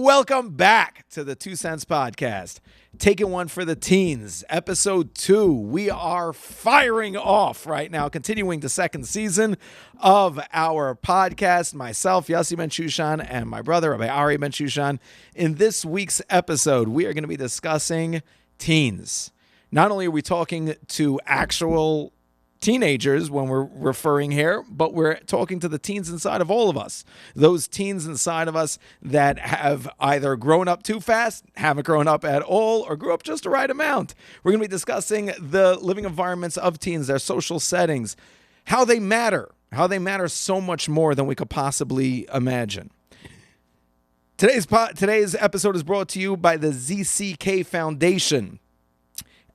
Welcome back to the 2 Cents Podcast. Taking one for the teens, episode 2. We are firing off right now, continuing the second season of our podcast. Myself, Yossi Bensoussan, and my brother, Rabbi Ari Bensoussan. In this week's episode, we are going to be discussing teens. Not only are we talking to actual teenagers when we're referring here, but we're talking to the teens inside of all of us. Those teens inside of us that have either grown up too fast, haven't grown up at all, or grew up just the right amount. We're going to be discussing the living environments of teens, their social settings, how they matter so much more than we could possibly imagine. Today's episode is brought to you by the ZCK Foundation.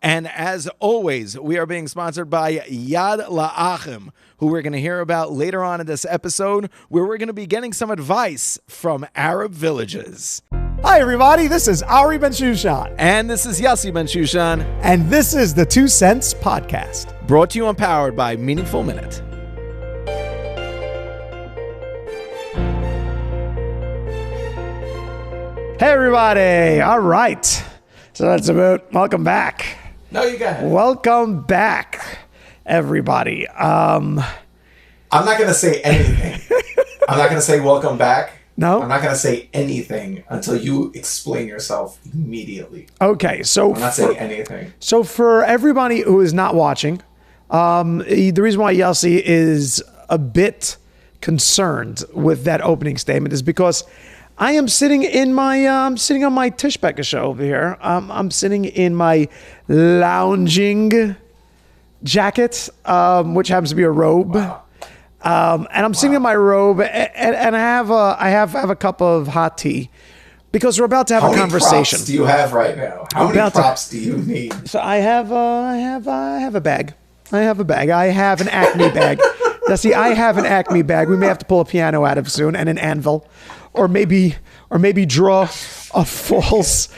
And as always, we are being sponsored by Yad La'achim, who we're going to hear about later on in this episode, where we're going to be getting some advice from Arab villages. Hi, everybody. This is Ari Bensoussan. And this is Yossi Bensoussan. And this is the 2 Cents Podcast. Brought to you and powered by Meaningful Minute. Hey, everybody. All right. So that's about welcome back. No, you got it. Welcome back, everybody. I'm not going to say anything. I'm not going to say welcome back. No? I'm not going to say anything until you explain yourself immediately. Okay, so I'm not saying anything. So for everybody who is not watching, the reason why Yossi is a bit concerned with that opening statement is because I am sitting in my on my Tishbeka show over here. I'm sitting in my lounging jacket, which happens to be a robe. Wow. And I'm sitting in my robe, and I have a cup of hot tea because we're about to have a conversation. How many props do you have right now? How many props do you need? So I have a bag. I have an Acme bag. Now, see, I have an Acme bag. We may have to pull a piano out of soon and an anvil. Or maybe draw a false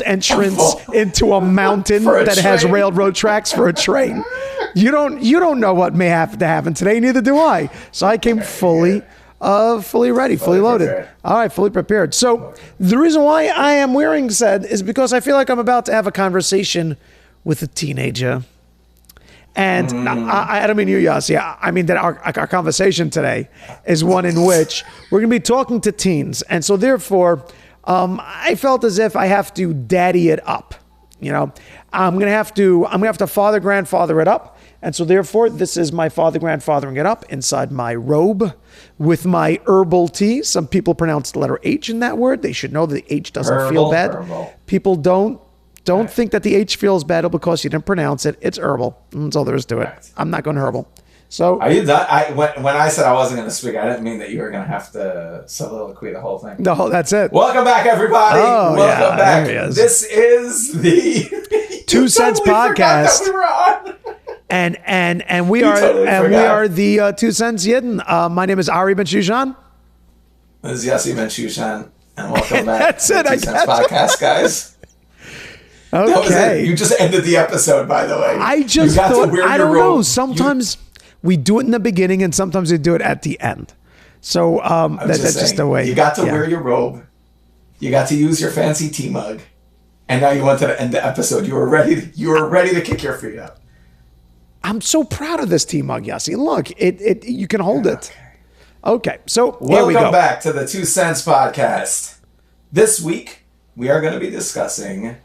entrance into a mountain that has railroad tracks for a train. You don't know what may have to happen today. Neither do I. So I came fully ready, fully loaded. Prepared. All right, fully prepared. So the reason why I am wearing said is because I feel like I'm about to have a conversation with a teenager. And I don't mean you, Yossi. I mean that our conversation today is one in which we're going to be talking to teens. And so therefore, I felt as if I have to daddy it up. You know, I'm going to have to grandfather it up. And so therefore, this is my grandfathering it up inside my robe with my herbal tea. Some people pronounce the letter H in that word. They should know that the H doesn't feel bad. Herbal. People don't think that the H feels bad because you didn't pronounce it. It's herbal. That's all there is to it. Right. I'm not going herbal. So Are you done? When I said I wasn't going to speak, I didn't mean that you were going to have to soliloquy the whole thing. No, that's it. Welcome back, everybody. Oh, Welcome back. There he is. This is the 2 Cents Podcast. That we were on. And we are the 2 Cents Yidden. My name is Ari Bensoussan. This is Yossi Bensoussan, and welcome back That's to it, the 2 Cents Podcast, guys. Okay. That was it. You just ended the episode, by the way. I just thought, I don't know. Sometimes we do it in the beginning and sometimes we do it at the end. So that's just the way. You got to wear your robe. You got to use your fancy tea mug. And now you wanted to end the episode. You were ready to kick your feet up. I'm so proud of this tea mug, Yossi. Look, you can hold it. Okay, so here we go. Welcome back to the 2 Cents Podcast. This week, we are going to be discussing...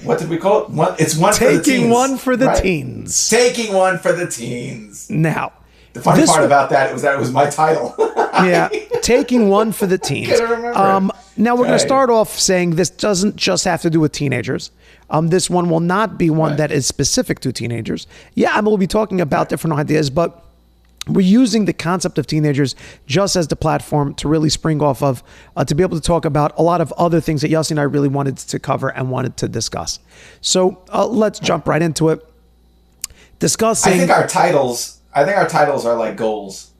what did we call it? It's one for the teens. Taking one for the right? teens. Taking one for the teens. Now, the funny part about that was that it was my title. Yeah, taking one for the teens. I remember. Now we're going to start off saying this doesn't just have to do with teenagers. This one will not be one that is specific to teenagers. Yeah, I will be talking about different ideas, but we're using the concept of teenagers just as the platform to really spring off of, to be able to talk about a lot of other things that Yossi and I really wanted to cover and wanted to discuss. So let's jump right into it. Discussing. I think our titles are like goals.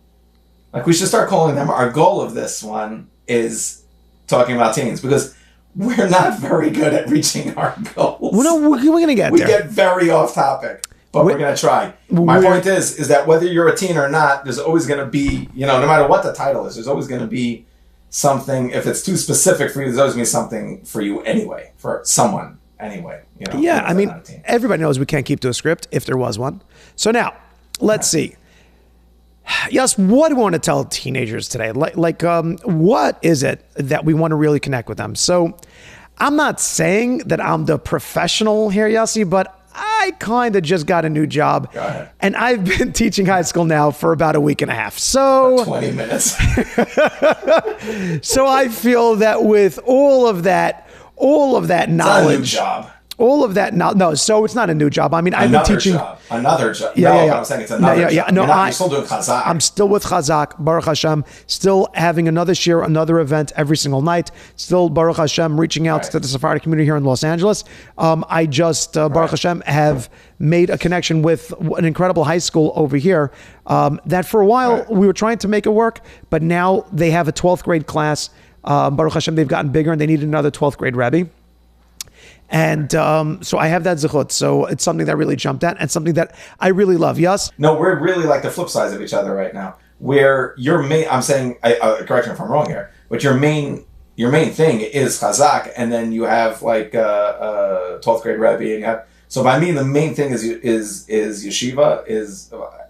Like we should start calling them. Our goal of this one is talking about teens because we're not very good at reaching our goals. Well, no, we're going to get there. We get very off topic. But we're going to try. My point is that whether you're a teen or not, there's always going to be, no matter what the title is, there's always going to be something, if it's too specific for you, there's always going to be something for you anyway, for someone anyway. You know, Yeah, I mean, everybody knows we can't keep to a script if there was one. So now, let's see. Yes, what do we want to tell teenagers today? What is it that we want to really connect with them? So I'm not saying that I'm the professional here, Yossi, but I kind of just got a new job. Go ahead. And I've been teaching high school now for about a week and a half. So 20 minutes. So I feel that with all of that knowledge, It's a new job. all of that no, so it's not a new job. I mean, I've been teaching Another job. Yeah, no, yeah, yeah. But I'm saying it's another job. You're still doing Chazak. I'm still with Chazak, Baruch Hashem, still having another shir, another event every single night. Still, Baruch Hashem, reaching out to the Sephardic community here in Los Angeles. I just, Baruch Hashem, have made a connection with an incredible high school over here that for a while we were trying to make it work, but now they have a 12th grade class. Baruch Hashem, they've gotten bigger and they need another 12th grade Rebbe. And so I have that zechut. So it's something that really jumped at and something that I really love. Yes? No, we're really like the flip sides of each other right now. Where your main, I'm saying, correct me if I'm wrong here, but your main thing is Chazak, and then you have like 12th grade Rebbe, and you have. So by me, the main thing is yeshiva.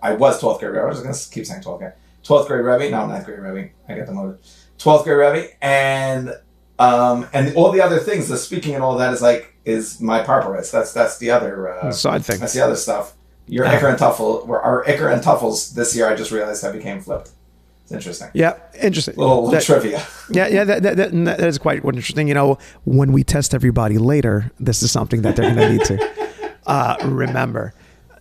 I was 12th grade Rebbe. I was going to keep saying 12th grade. 12th grade Rebbe. No, 9th grade Rebbe. I get the motive. 12th grade Rebbe, and all the other things, the speaking and all that is my parparis. That's the other side thing. That's the other stuff. Your Iker and Tuffle, our Iker and Tuffles this year, I just realized that became flipped. It's interesting. Yeah, interesting. Little trivia. Yeah, that is quite interesting. You know, when we test everybody later, this is something that they're going to need to remember.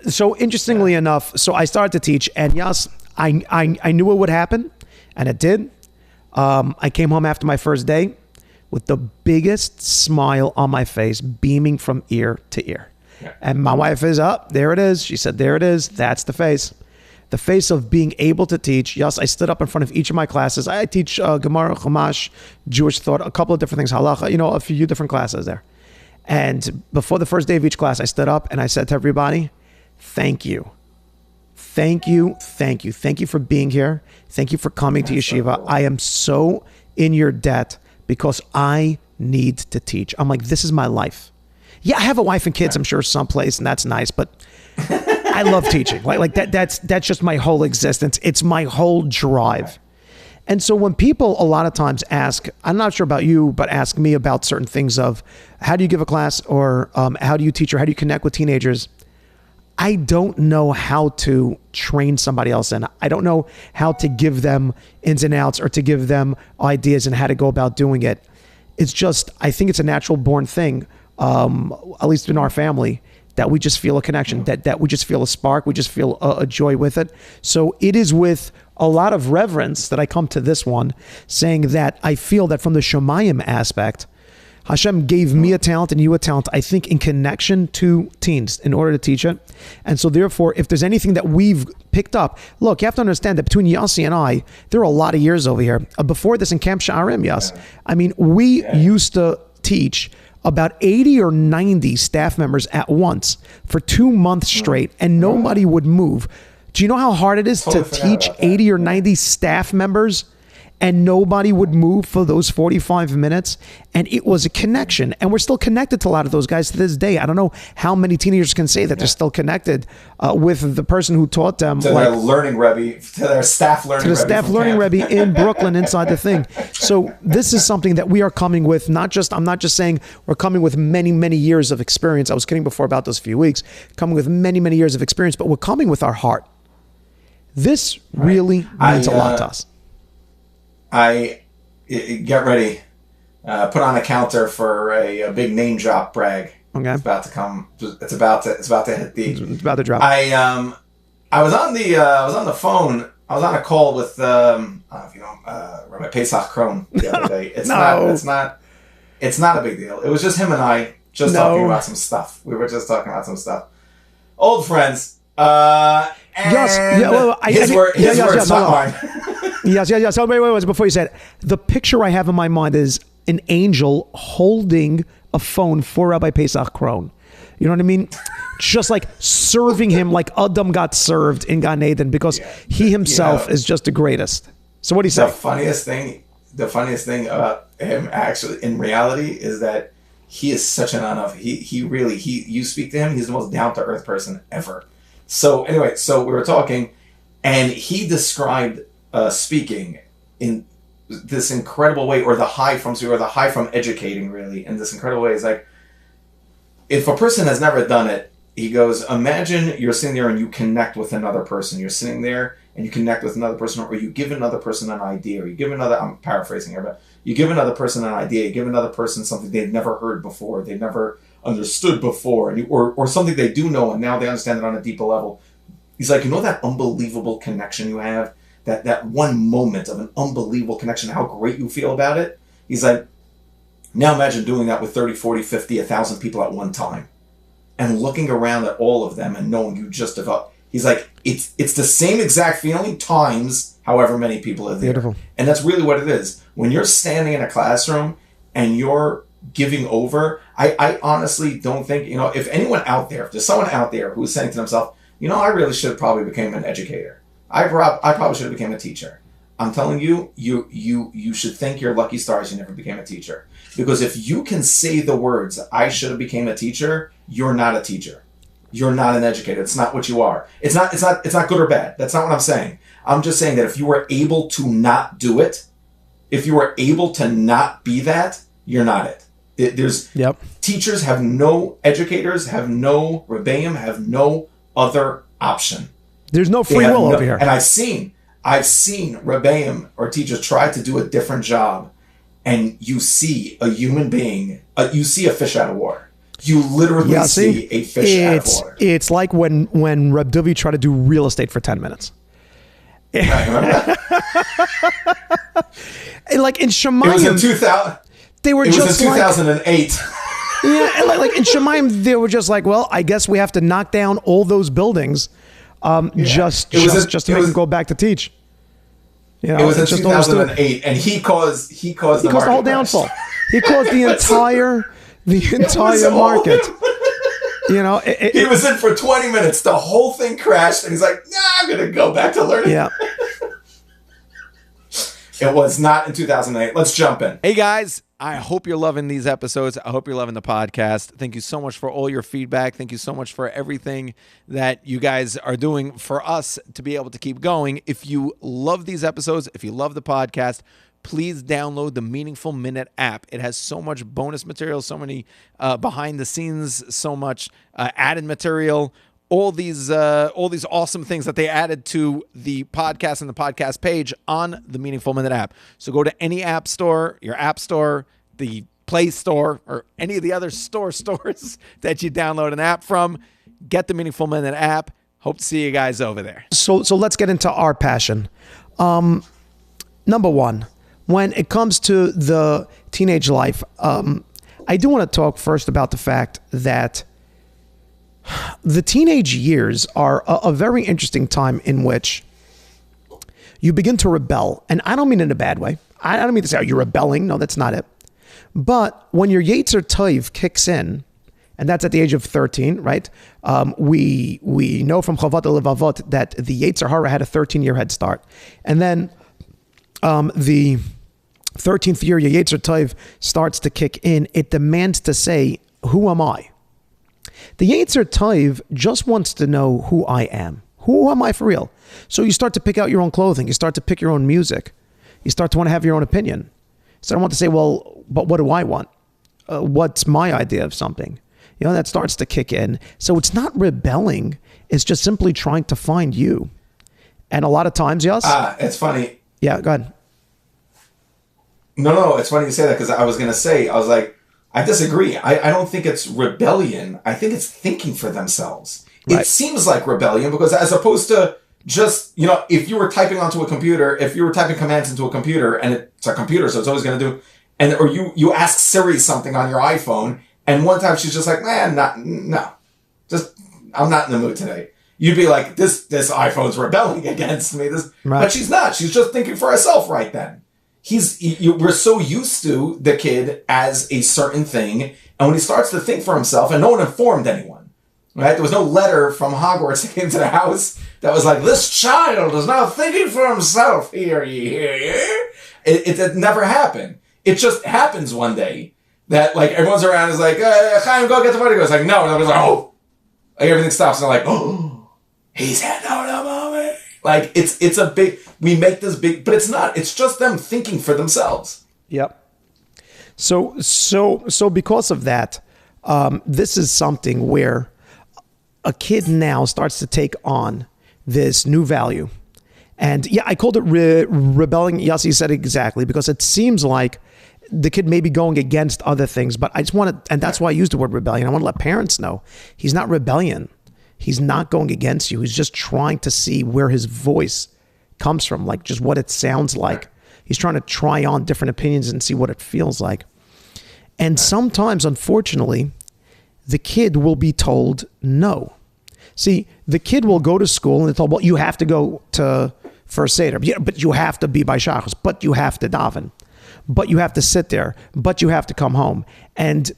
So interestingly enough, so I started to teach, and yes, I knew it would happen, and it did. I came home after my first day with the biggest smile on my face, beaming from ear to ear. Yeah. And my wife is up. There it is. She said, there it is. That's the face. The face of being able to teach. Yes, I stood up in front of each of my classes. I teach Gemara, Chumash, Jewish thought, a couple of different things, halacha, a few different classes there. And before the first day of each class, I stood up and I said to everybody, thank you. Thank you. Thank you. Thank you for being here. Thank you for coming to yeshiva. So cool. I am so in your debt because I need to teach. I'm like, this is my life. Yeah, I have a wife and kids, I'm sure, someplace, and that's nice, but I love teaching. Like that's just my whole existence. It's my whole drive. And so when people a lot of times ask, I'm not sure about you, but ask me about certain things of how do you give a class, or how do you teach, or how do you connect with teenagers? I don't know how to train somebody else in. I don't know how to give them ins and outs or to give them ideas and how to go about doing it. It's just, I think it's a natural born thing, at least in our family, that we just feel a connection, that we just feel a spark, we just feel a joy with it. So it is with a lot of reverence that I come to this one, saying that I feel that from the Shemayim aspect, Hashem gave me a talent and you a talent, I think, in connection to teens in order to teach it. And so therefore, if there's anything that we've picked up, look, you have to understand that between Yossi and I, there are a lot of years over here. Before this in Camp Sha'arim, yes. I mean, we used to teach about 80 or 90 staff members at once for 2 months straight, and nobody would move. Do you know how hard it is to teach 80 or 90 staff members and nobody would move for those 45 minutes? And it was a connection. And we're still connected to a lot of those guys to this day. I don't know how many teenagers can say that they're still connected with the person who taught them. To their learning Rebbe, to their staff learning Rebbe. To the staff learning Rebbe in Brooklyn inside the thing. So this is something that we are coming with, I'm not just saying we're coming with many, many years of experience. I was kidding before about those few weeks, coming with many, many years of experience, but we're coming with our heart. This really means a lot to us. Get ready. Put on a counter for a big name drop brag. Okay. It's about to come. It's about to hit the. It's about to drop. I was on the phone. I was on a call with Rabbi Pesach Krohn the other day. It's not a big deal. It was just him and I talking about some stuff. We were just talking about some stuff. Old friends. His words, not mine. Yes. So wait. Before you said it, the picture I have in my mind is an angel holding a phone for Rabbi Pesach Krohn. You know what I mean? Just like serving him like Adam got served in Gan Eden, because he himself is just the greatest. So what do you say? The funniest thing the funniest thing about him actually in reality is that he is such an you speak to him, he's the most down to earth person ever. So anyway, so we were talking, and he described speaking in this incredible way, or the high from educating, really, in this incredible way. Is like, if a person has never done it, he goes, imagine you're sitting there and you connect with another person. You're sitting there and you connect with another person, or you give another person an idea, or you give another, I'm paraphrasing here, but you give another person an idea, you give another person something they've never heard before, they've never understood before, and or something they do know and now they understand it on a deeper level. He's like, that unbelievable connection you have, that one moment of an unbelievable connection, how great you feel about it. He's like, now imagine doing that with 30, 40, 50, 1,000 people at one time, and looking around at all of them and knowing you just developed. He's like, it's the same exact feeling times however many people are there. Beautiful. And that's really what it is. When you're standing in a classroom and you're giving over, I honestly don't think, if anyone out there, if there's someone out there who's saying to themselves, I really should have probably became an educator. I probably should have became a teacher. I'm telling you, you should thank your lucky stars you never became a teacher. Because if you can say the words, I should have became a teacher, you're not a teacher. You're not an educator. It's not what you are. It's not good or bad. That's not what I'm saying. I'm just saying that if you were able to not do it, if you were able to not be that, you're not it. Teachers have no, educators have no, Rebbeim have no other option. There's no free will over here. And I've seen Rebbeim or teachers try to do a different job, and you see a human being, you see a fish out of water. You literally see a fish out of water. It's like when Reb Duvi tried to do real estate for 10 minutes. Right, remember that? Like in Shemayim, it was in 2000. They were it just was in 2008. Yeah, like in Shemayim, they were just like, well, I guess we have to knock down all those buildings, just to make them go back to teach. It was in 2008, and he caused the whole downfall. He caused the entire market. He was in for 20 minutes. The whole thing crashed, and he's like, "Nah, I'm gonna go back to learning." Yeah. It was not in 2008. Let's jump in. Hey guys, I hope you're loving these episodes. I hope you're loving the podcast. Thank you so much for all your feedback. Thank you so much for everything that you guys are doing for us to be able to keep going. If you love these episodes, if you love the podcast, please download the Meaningful Minute app. It has so much bonus material, so many behind the scenes, so much added material. All these awesome things that they added to the podcast and the podcast page on the Meaningful Minute app. So go to any app store, your app store, the Play Store, or any of the other stores that you download an app from. Get the Meaningful Minute app. Hope to see you guys over there. So let's get into our passion. Number one, when it comes to the teenage life, I do want to talk first about the fact that the teenage years are a very interesting time in which you begin to rebel. And I don't mean in a bad way. I don't mean to say, oh, you're rebelling. No, that's not it. But when your Yetzer Tov kicks in, and that's at the age of 13, right? We know from Chavot Levavot that the Yetzer Hara had a 13-year head start. And then the 13th year, your Yetzer Tov starts to kick in. It demands to say, who am I? The Yetzer Tov just wants to know who I am. Who am I for real? So you start to pick out your own clothing. You start to pick your own music. You start to want to have your own opinion. So I want to say, well, but what do I want? What's my idea of something? That starts to kick in. So it's not rebelling. It's just simply trying to find you. And a lot of times, yes? It's funny. Yeah, go ahead. No, it's funny you say that, because I was like, I disagree. I don't think it's rebellion. I think it's thinking for themselves. Right. It seems like rebellion, because as opposed to just, if you were typing onto a computer, if you were typing commands into a computer, and it's a computer, so it's always going to do, or you ask Siri something on your iPhone, and one time she's just like, I'm not in the mood today. You'd be like, this iPhone's rebelling against me. Right. But she's not. She's just thinking for herself right then. We're so used to the kid as a certain thing, and when he starts to think for himself, and no one informed anyone, right? There was no letter from Hogwarts that came to the house that was like, this child is now thinking for himself. Hear ye, hear ye. It never happened. It just happens one day that like everyone's around is like, Chaim, go get the photo. It's like, no. And everyone's like, oh. Like everything stops and they're like, oh, he's had no moment. Like it's a big, we make this big, but it's not. It's just them thinking for themselves. Yep. So because of that, this is something where a kid now starts to take on this new value. And yeah, I called it rebelling. Yossi said it exactly, because it seems like the kid may be going against other things, but I just want to, and that's why I used the word rebellion. I want to let parents know he's not rebellion. He's not going against you. He's just trying to see where his voice comes from, like just what it sounds like. He's trying to try on different opinions and see what it feels like. And sometimes, unfortunately, the kid will be told no. See, the kid will go to school and they're told, well, you have to go to First Seder, yeah, but you have to be by Shachos, but you have to daven, but you have to sit there, but you have to come home. And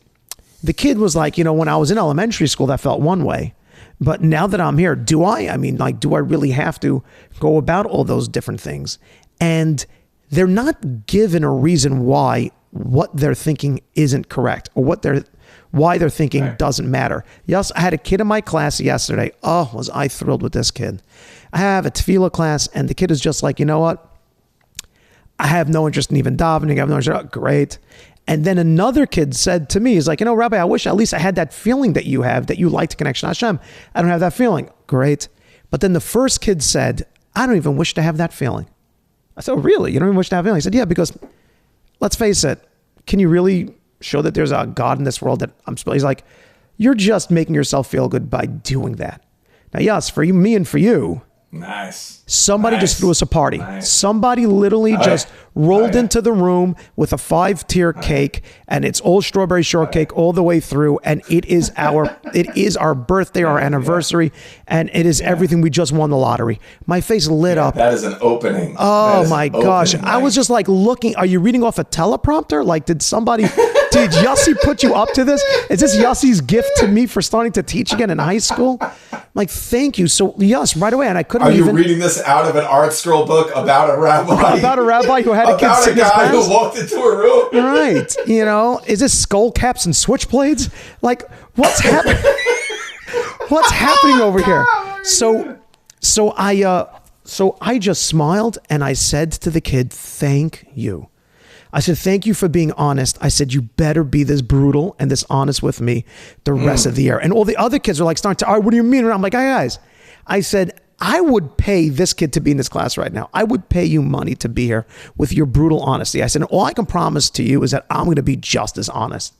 the kid was like, when I was in elementary school, that felt one way. But now that I'm here, do I really have to go about all those different things? And they're not given a reason why what they're thinking isn't correct, or why they're thinking doesn't matter. Yes, I had a kid in my class yesterday. Oh, was I thrilled with this kid. I have a tefillah class, and the kid is just like, you know what? I have no interest in even davening. I have no interest. Oh, great. And then another kid said to me, he's like, Rabbi, I wish at least I had that feeling that you have, that you like to connection to Hashem. I don't have that feeling. Great. But then the first kid said, I don't even wish to have that feeling. I said, oh, really? You don't even wish to have a feeling? He said, yeah, because let's face it. Can you really show that there's a God in this world that I'm supposed? He's like, you're just making yourself feel good by doing that. Now, yes, for you, me and for you. Nice. Somebody just threw us a party. Nice. Somebody literally just rolled into the room with a 5-tier cake, and it's all strawberry shortcake all the way through. And it is our birthday, our anniversary, and it is everything. We just won the lottery. My face lit up. That is an opening. Oh my gosh. I was just like looking, are you reading off a teleprompter? Like, did Yossi put you up to this? Is this Yossi's gift to me for starting to teach again in high school? Like, thank you. So yes, right away. And I couldn't even. Are you reading this out of an art scroll book about a rabbi? About a rabbi who had a kid sit in his guy who walked into a room. Right. Is this skull caps and switchblades? Like, what's happening? What's happening over here? So I just smiled and I said to the kid, thank you. I said, thank you for being honest. I said, you better be this brutal and this honest with me the rest of the year. And all the other kids are like starting to, all right, what do you mean? And I'm like, hey, guys, I said, I would pay this kid to be in this class right now. I would pay you money to be here with your brutal honesty. I said, and all I can promise to you is that I'm going to be just as honest.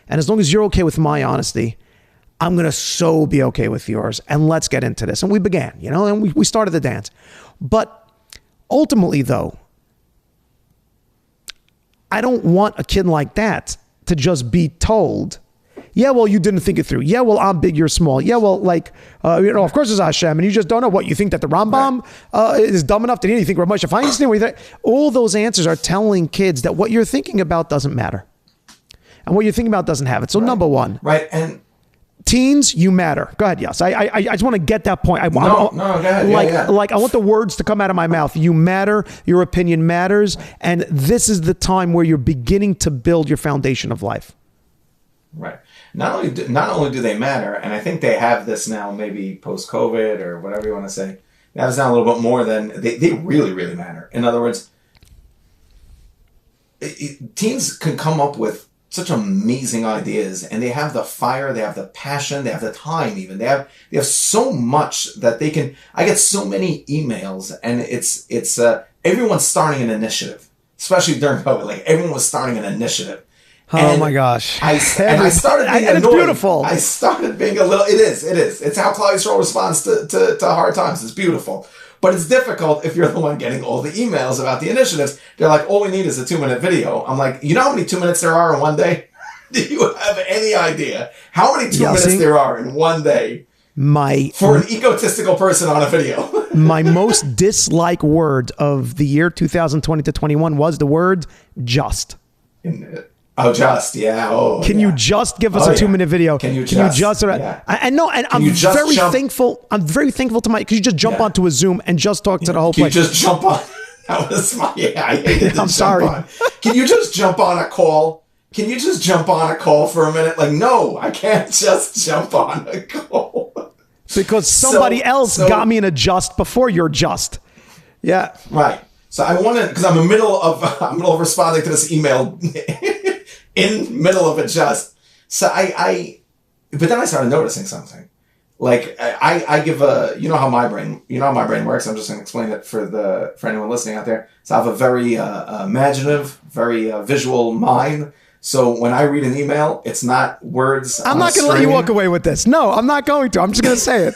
And as long as you're okay with my honesty, I'm going to so be okay with yours. And let's get into this. And we began, and we started the dance. But ultimately, though, I don't want a kid like that to just be told, yeah, well, you didn't think it through. Yeah, well, I'm big, you're small. Yeah, well, of course it's Hashem, and you just don't know what you think, that the Rambam is dumb enough to you think Rav Moshe Feinstein. All those answers are telling kids that what you're thinking about doesn't matter, and what you're thinking about doesn't have it. So number one, and teens, you matter. Go ahead, yes. I just want to get that point. Go ahead. Like I want the words to come out of my mouth. You matter. Your opinion matters, and this is the time where you're beginning to build your foundation of life. Right. Not only do they matter, and I think they have this now, maybe post-COVID or whatever you want to say, they have this now a little bit more than, they really, really matter. In other words, teens can come up with such amazing ideas, and they have the fire, they have the passion, they have the time even. They have so much that they can, I get so many emails, and it's everyone's starting an initiative, especially during COVID. Like, everyone was starting an initiative. Oh my gosh! I started being and annoyed. It's beautiful. I started being a little. It is. It's how Klal Yisrael responds to hard times. It's beautiful, but it's difficult if you're the one getting all the emails about the initiatives. They're like, all we need is a 2-minute video. I'm like, you know how many 2 minutes there are in one day? Do you have any idea how many 2 minutes there are in one day? For an egotistical person on a video. My most disliked word of the year 2020 to 21 was the word just. Oh, just, yeah. Oh, can you just give us a 2-minute video? Can you just? Yeah. And I'm very thankful. I'm very thankful to because you just jump onto a Zoom and just talk to the whole place. You just jump on. That was my, I hated to I'm jump sorry. on. Can you just jump on a call? Can you just jump on a call for a minute? Like, no, I can't just jump on a call. Because somebody else got me in a just before you're just. Yeah. Right. So I want to, because I'm in the middle of responding to this email in middle of a just. So but then I started noticing something. Like I give you know how my brain works. I'm just going to explain it for anyone listening out there. So I have a very imaginative, very visual mind. So when I read an email, it's not words. I'm not going to let you walk away with this. No, I'm not going to. I'm just going to say it.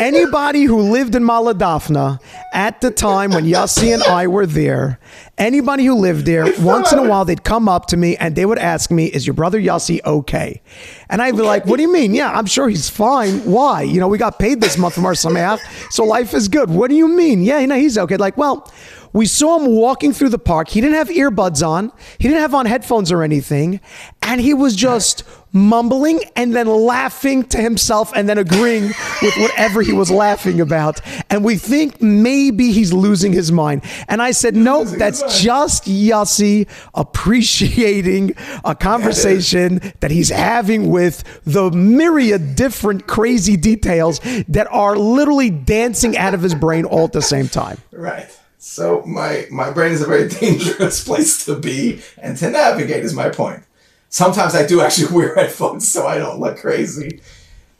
Anybody who lived in Maladafna at the time when Yossi and I were there, anybody who lived there, once in a while, they'd come up to me and they would ask me, is your brother Yossi okay? And I'd be like, what do you mean? Yeah, I'm sure he's fine. Why? You know, we got paid this month from our Sameach, so life is good. What do you mean? Yeah, you know, he's okay. Like, well, we saw him walking through the park. He didn't have earbuds on. He didn't have on headphones or anything. And he was just mumbling and then laughing to himself and then agreeing with whatever he was laughing about. And we think maybe he's losing his mind. And I said, no, that's just Yossi appreciating a conversation that he's having with the myriad different crazy details that are literally dancing out of his brain all at the same time. Right. So my brain is a very dangerous place to be and to navigate is my point. Sometimes I do actually wear headphones so I don't look crazy.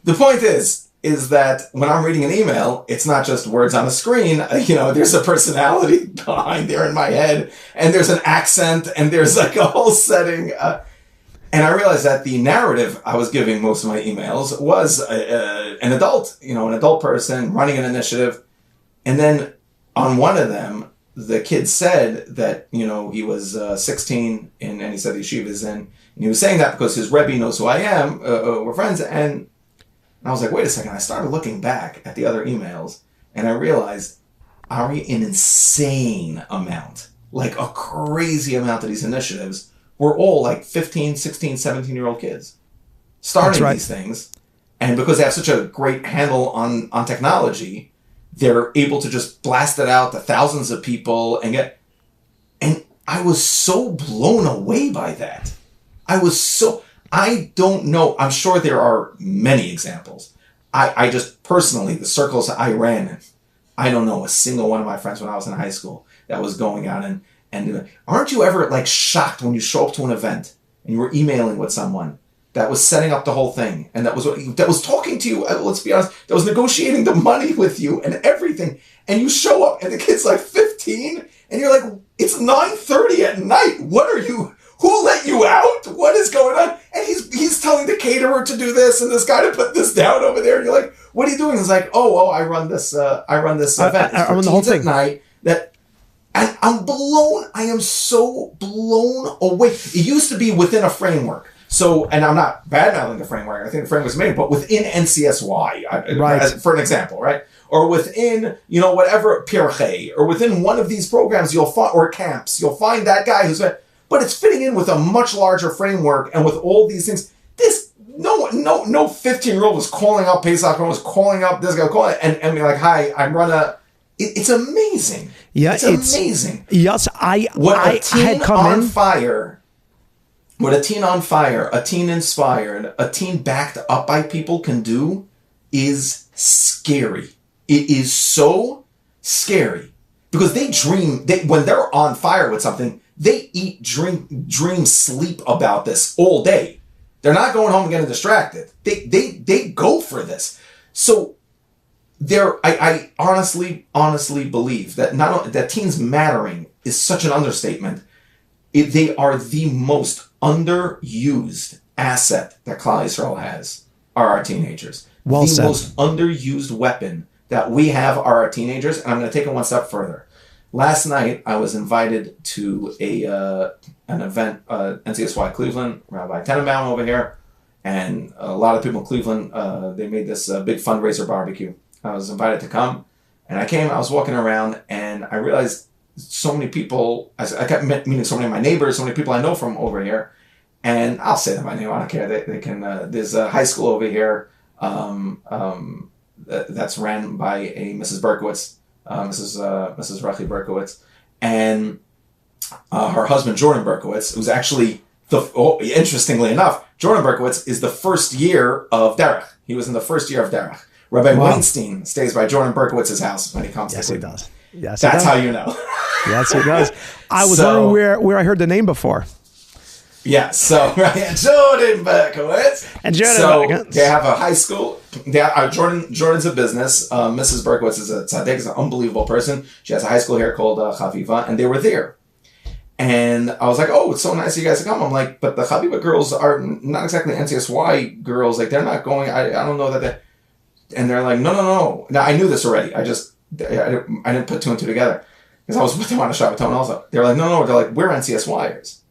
The point is that when I'm reading an email, it's not just words on a screen. You know, there's a personality behind there in my head, and there's an accent, and there's like a whole setting. And I realized that the narrative I was giving most of my emails was an adult, you know, an adult person running an initiative. And then on one of them, the kid said that, you know, he was 16 and he said the yeshiva is in. And he was saying that because his Rebbe knows who I am. We're friends. And I was like, wait a second. I started looking back at the other emails and I realized, Ari, an insane amount, like a crazy amount of these initiatives were all like 15, 16, 17-year-old kids starting these things. And because they have such a great handle on technology, they're able to just blast it out to thousands of people and I was so blown away by that. I don't know. I'm sure there are many examples. I just personally, the circles I ran in, I don't know a single one of my friends when I was in high school that was going out and aren't you ever like shocked when you show up to an event and you were emailing with someone that was setting up the whole thing and that was talking to you, let's be honest, that was negotiating the money with you and everything, and you show up and the kid's like 15 and you're like, it's 9:30 at night. Who let you out? What is going on? And he's telling the caterer to do this and this guy to put this down over there. And you're like, what are you doing? He's like, oh, I run this event. I run the whole thing at night. And I am so blown away. It used to be within a framework. So, and I'm not bad-mouthing the framework. I think the framework was made, but within NCSY, right? For an example, right? Or within, you know, whatever, Pirchei, or within one of these programs, you'll find, or camps, you'll find that guy who's, but it's fitting in with a much larger framework and with all these things. No 15-year-old was calling up Pesach, was calling up this guy, and being like, hi, I run it's amazing. Yeah, it's amazing. Yes, I had come on in. Fire. What a teen on fire, a teen inspired, a teen backed up by people can do is scary. It is so scary because they dream. When they're on fire with something, they eat, drink, dream, sleep about this all day. They're not going home and getting distracted. They go for this. So I honestly believe that not only that teens mattering is such an understatement. They are the most underused asset that Klal Yisrael has are our teenagers. Well said. The most underused weapon that we have are our teenagers, and I'm going to take it one step further. Last night, I was invited to an event, NCSY Cleveland, Rabbi Tenenbaum over here, and a lot of people in Cleveland, they made this big fundraiser barbecue. I was invited to come, and I came, I was walking around, and I realized so many people, I kept meeting so many of my neighbors, so many people I know from over here, and I'll say them by name, I don't care, they can, there's a high school over here that's ran by a Mrs. Berkowitz, Mrs. Rachi Berkowitz, and her husband Jordan Berkowitz, who's actually interestingly enough, Jordan Berkowitz is the first year of Derech. He was in the first year of Derech. Rabbi Weinstein stays by Jordan Berkowitz's house when he comes to Cleveland. Yes, he does. Yes, that's how you know. Yes, he does. I was wondering where I heard the name before. Yeah, so Jordan Berkowitz. And Jordan Berkowitz. They have a high school. Jordan's a business. Mrs. Berkowitz is a tzaddik, is an unbelievable person. She has a high school here called Chaviva, and they were there. And I was like, oh, it's so nice of you guys to come. I'm like, but the Chaviva girls are not exactly NCSY girls. Like, they're not going, I don't know that they... And they're like, no. Now, I knew this already. I didn't put two and two together. Because I was with them on a Shabbaton also. They're like, no. They're like, we're NCSYers.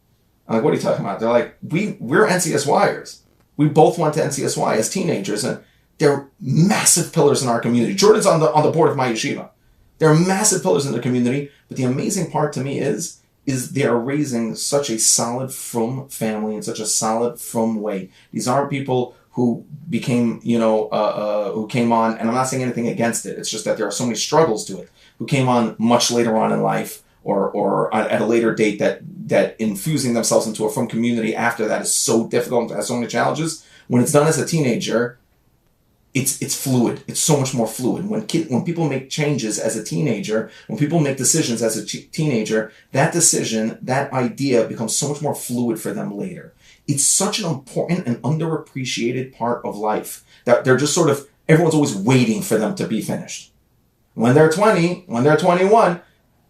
I'm like, what are you talking about? They're like, we're NCSYers. We both went to NCSY as teenagers, and they're massive pillars in our community. Jordan's on the board of my yeshiva. They're massive pillars in the community, but the amazing part to me is they are raising such a solid, frum family in such a solid, frum way. These aren't people who became, who came on, and I'm not saying anything against it. It's just that there are so many struggles to it, who came on much later on in life or at a later date that infusing themselves into a frum community after that is so difficult and has so many challenges. When it's done as a teenager, it's fluid. It's so much more fluid. When people make changes as a teenager, when people make decisions as a teenager, that decision, that idea becomes so much more fluid for them later. It's such an important and underappreciated part of life that they're just sort of, everyone's always waiting for them to be finished. When they're 20, when they're 21,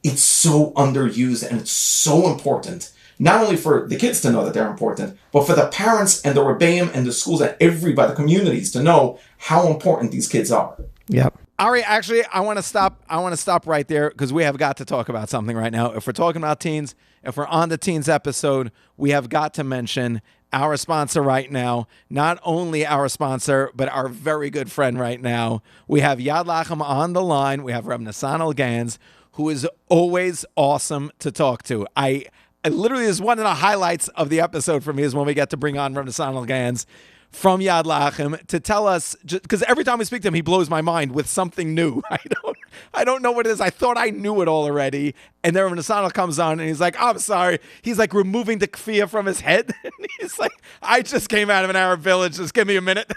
it's so underused and it's so important. Not only for the kids to know that they're important, but for the parents and the Rebbeim and the schools and everybody, the communities to know how important these kids are. Yep. Ari, actually, I want to stop right there because we have got to talk about something right now. If we're talking about teens, if we're on the teens episode, we have got to mention our sponsor right now. Not only our sponsor, but our very good friend right now. We have Yad Lachem on the line. We have Reb Nassan Gans, who is always awesome to talk to. I literally is one of the highlights of the episode for me is when we get to bring on Reb Nassan Gans from Yad Lachem to tell us, because every time we speak to him, he blows my mind with something new. I don't know what it is. I thought I knew it all already. And then Reb Nassan comes on and he's like, I'm sorry. He's like removing the kfiyah from his head. And he's like, I just came out of an Arab village. Just give me a minute.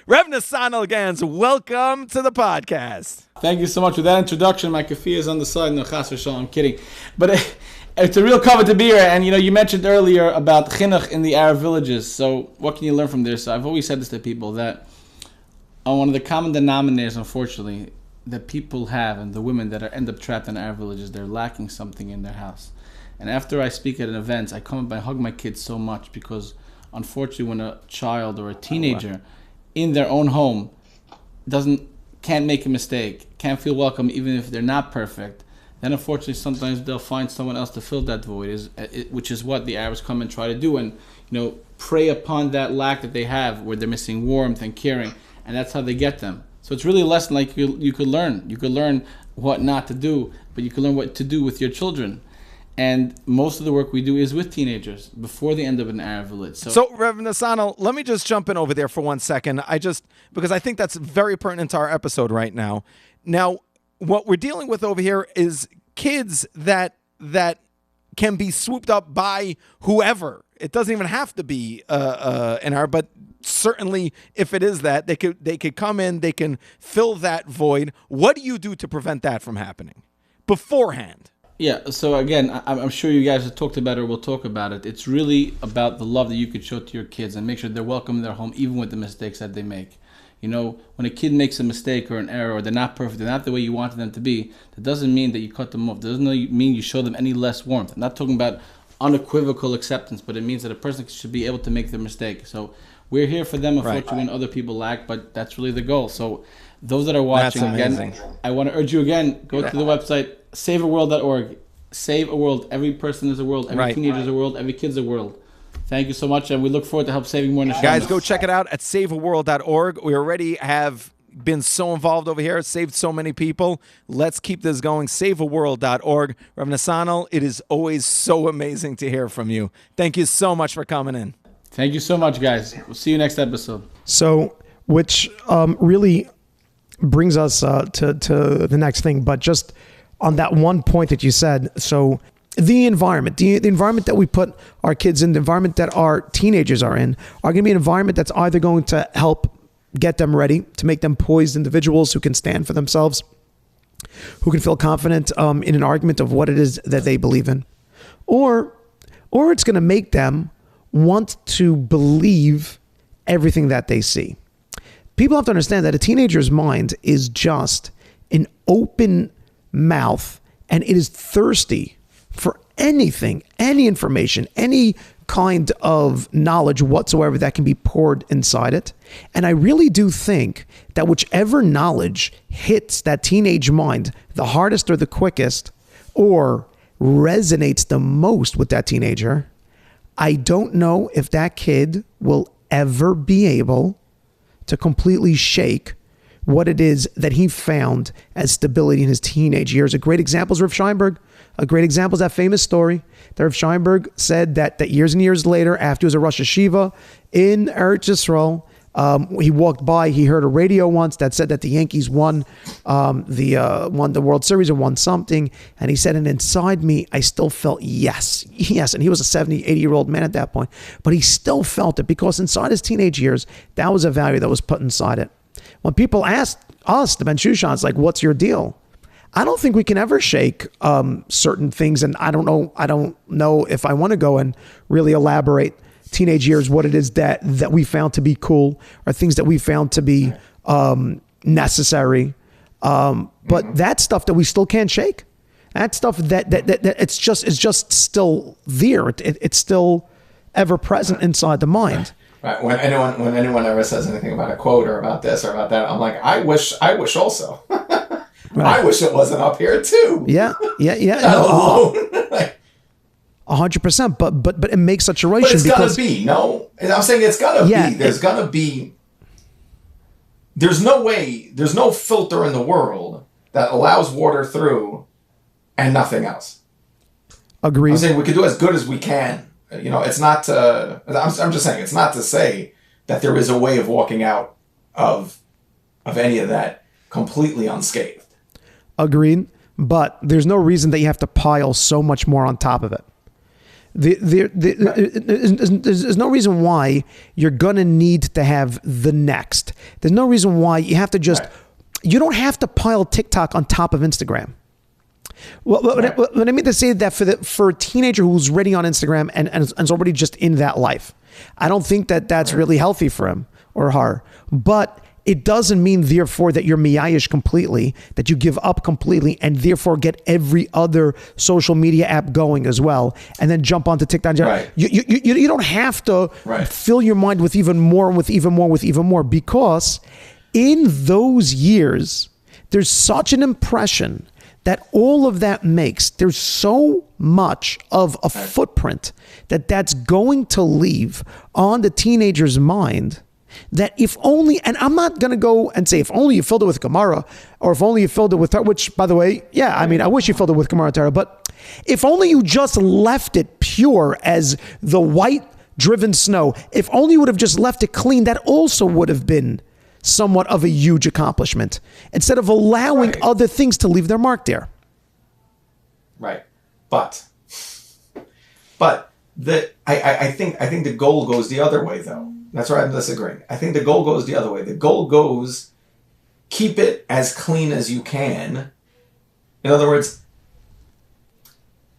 Reb Nassan Gans, welcome to the podcast. Thank you so much for that introduction. My kafir is on the side. No, chas v'shalom, I'm kidding. But it's a real cover to be here. And, you mentioned earlier about chinuch in the Arab villages. So what can you learn from there? So I've always said this to people, that one of the common denominators, unfortunately, that people have and the women that end up trapped in Arab villages, they're lacking something in their house. And after I speak at an event, I come up and I hug my kids so much because, unfortunately, when a child or a teenager in their own home can't make a mistake, can't feel welcome even if they're not perfect, then unfortunately sometimes they'll find someone else to fill that void, which is what the Arabs come and try to do, and prey upon that lack that they have where they're missing warmth and caring, and that's how they get them. So it's really a lesson like you could learn. You could learn what not to do, but you could learn what to do with your children. And most of the work we do is with teenagers before they end up in an Arab village. So Rev Nassan, let me just jump in over there for 1 second. Because I think that's very pertinent to our episode right now. Now, what we're dealing with over here is kids that can be swooped up by whoever. It doesn't even have to be an Arab, but certainly if it is that, they could come in, they can fill that void. What do you do to prevent that from happening beforehand? Yeah, so again, I'm sure you guys have talked about it or will talk about it. It's really about the love that you could show to your kids and make sure they're welcome in their home, even with the mistakes that they make. When a kid makes a mistake or an error, or they're not perfect, they're not the way you wanted them to be, that doesn't mean that you cut them off. That doesn't mean you show them any less warmth. I'm not talking about unequivocal acceptance, but it means that a person should be able to make their mistake. So we're here for them, unfortunately, when other people lack, but that's really the goal. So those that are watching, again, I want to urge you again, go to the website, saveaworld.org. Save a world. Every person is a world. Every teenager is a world. Every kid's a world. Thank you so much, and we look forward to help saving more Neshamas. Guys, go check it out at saveaworld.org. We already have been so involved over here, saved so many people. Let's keep this going. Saveaworld.org. Rav Nassan, it is always so amazing to hear from you. Thank you so much for coming in. Thank you so much, guys. We'll see you next episode. So, which really brings us to the next thing, but just on that one point that you said. So the environment that we put our kids in, the environment that our teenagers are in, are going to be an environment that's either going to help get them ready to make them poised individuals who can stand for themselves, who can feel confident in an argument of what it is that they believe in, or it's going to make them want to believe everything that they see. People have to understand that a teenager's mind is just an open mouth, and it is thirsty for anything, any information, any kind of knowledge whatsoever that can be poured inside it. And I really do think that whichever knowledge hits that teenage mind the hardest or the quickest, or resonates the most with that teenager, I don't know if that kid will ever be able to completely shake what it is that he found as stability in his teenage years. A great example is Rav Scheinberg. A great example is that famous story that Rav Scheinberg said that years and years later, after he was a Rosh Hashiva in Eretz Yisrael, he walked by, he heard a radio once that said that the Yankees won the World Series or won something. And he said, and inside me, I still felt yes. And he was a 70, 80-year-old man at that point. But he still felt it because inside his teenage years, that was a value that was put inside it. When people ask us, the Bensoussan, like, what's your deal? I don't think we can ever shake certain things. And I don't know if I want to go and really elaborate teenage years, what it is that we found to be cool, or things that we found to be necessary. But that stuff that we still can't shake, that stuff that it's just still there. It's still ever present inside the mind. Right. When anyone ever says anything about a quote or about this or about that, I'm like, I wish also. Right. I wish it wasn't up here too. Yeah. Alone. 100%, but it makes such a relation. But it's gonna be, no? I'm saying it's gonna be. There's gonna be. There's no way. There's no filter in the world that allows water through, and nothing else. Agreed. I'm saying we could do as good as we can. It's not. I'm just saying it's not to say that there is a way of walking out of any of that completely unscathed. Agreed, but there's no reason that you have to pile so much more on top of it. There's no reason why you're going to need to have the next. There's no reason why you have to just... Right. You don't have to pile TikTok on top of Instagram. What I mean to say that for a teenager who's already on Instagram and is already just in that life, I don't think that's really healthy for him or her. But it doesn't mean, therefore, that you're miyayish completely, that you give up completely, and therefore get every other social media app going as well, and then jump onto TikTok. Right. You don't have to fill your mind with even more, because in those years, there's such an impression that all of that makes. There's so much of a footprint that's going to leave on the teenager's mind, that if only, and I'm not going to go and say if only you filled it with Gemara, or if only you filled it with Torah, which, by the way, I wish you filled it with Gemara and Torah, but if only you just left it pure as the white driven snow, if only you would have just left it clean, that also would have been somewhat of a huge accomplishment, instead of allowing other things to leave their mark there. Right. But I think the goal goes the other way, though. That's where I'm disagreeing. I think the goal goes the other way. The goal goes, keep it as clean as you can. In other words,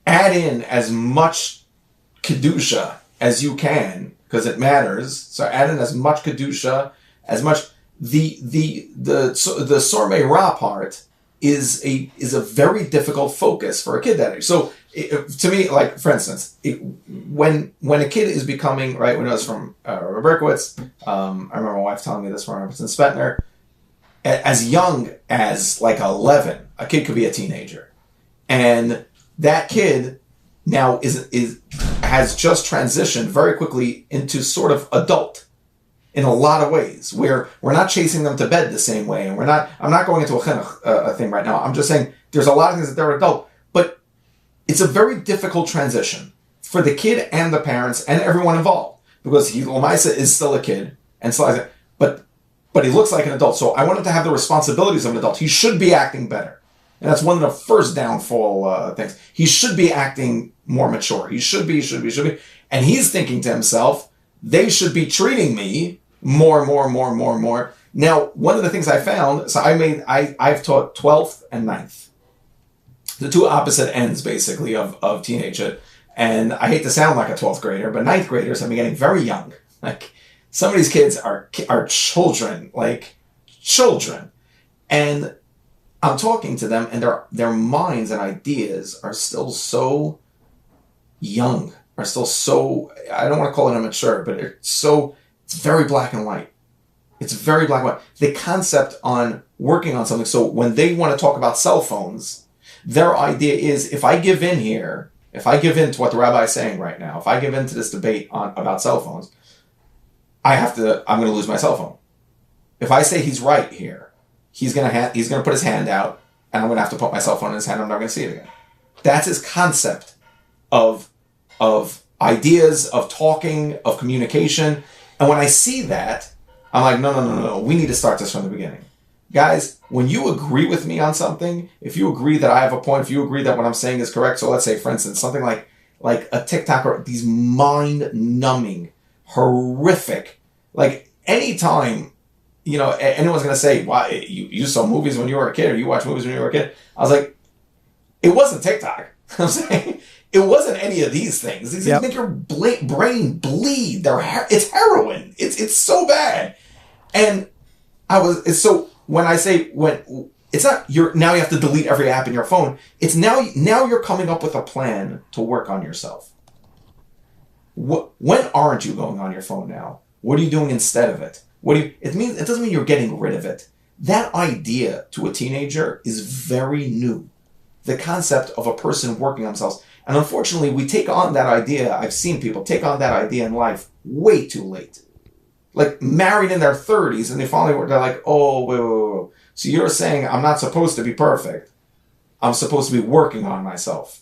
add in as much Kedusha as you can, because it matters. So add in as much Kedusha, as much... The Sormei Ra part is a very difficult focus for a kid that age. So to me, like, for instance, when a kid is becoming, right, when I was from Berkowitz, I remember my wife telling me this from Robertson Spetner, as young as like 11, a kid could be a teenager. And that kid now has just transitioned very quickly into sort of adult in a lot of ways, where we're not chasing them to bed the same way, and I'm not going into a chinuch thing right now. I'm just saying there's a lot of things that they're adult, but it's a very difficult transition for the kid and the parents and everyone involved, because Lamaisa is still a kid, and so but he looks like an adult. So I want him to have the responsibilities of an adult. He should be acting better. And that's one of the first downfall things. He should be acting more mature. He should be. And he's thinking to himself, they should be treating me more. Now, one of the things I found, so I've taught 12th and 9th. The two opposite ends, basically, of teenagehood. And I hate to sound like a 12th grader, but 9th graders have been getting very young. Like, some of these kids are children, like children. And I'm talking to them, and their minds and ideas are still so young, are still so, I don't want to call it immature, but it's very black and white. It's very black and white. The concept on working on something, so when they want to talk about cell phones, their idea is, if I give in here, if I give in to what the rabbi is saying right now, if I give in to this debate about cell phones, I'm going to lose my cell phone. If I say he's right here, he's going to put his hand out, and I'm going to have to put my cell phone in his hand. I'm not going to see it again. That's his concept of ideas, of talking, of communication. And when I see that, I'm like, no. We need to start this from the beginning. Guys, when you agree with me on something, if you agree that I have a point, if you agree that what I'm saying is correct, so let's say, for instance, something like a TikTok or these mind-numbing, horrific, like anytime, anyone's going to say, why, you saw movies when you were a kid, or you watched movies when you were a kid. I was like, it wasn't TikTok. I'm saying, it wasn't any of these things. These things make your brain bleed. It's heroin. It's so bad. And when I say, it's not, now you have to delete every app in your phone. It's now you're coming up with a plan to work on yourself. When aren't you going on your phone now? What are you doing instead of it? It doesn't mean you're getting rid of it. That idea to a teenager is very new. The concept of a person working on themselves. And unfortunately, we take on that idea. I've seen people take on that idea in life way too late. Like married in their 30s, and they're like, oh, wait. So you're saying I'm not supposed to be perfect. I'm supposed to be working on myself.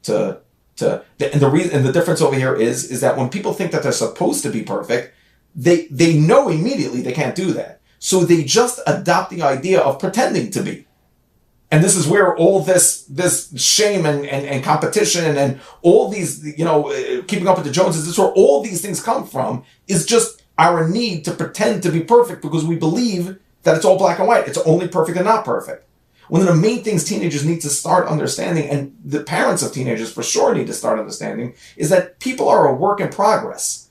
And the difference over here is that when people think that they're supposed to be perfect, they know immediately they can't do that. So they just adopt the idea of pretending to be. And this is where all this shame and competition and all these, keeping up with the Joneses, this is where all these things come from, is just our need to pretend to be perfect because we believe that it's all black and white. It's only perfect and not perfect. One of the main things teenagers need to start understanding, and the parents of teenagers for sure need to start understanding, is that people are a work in progress.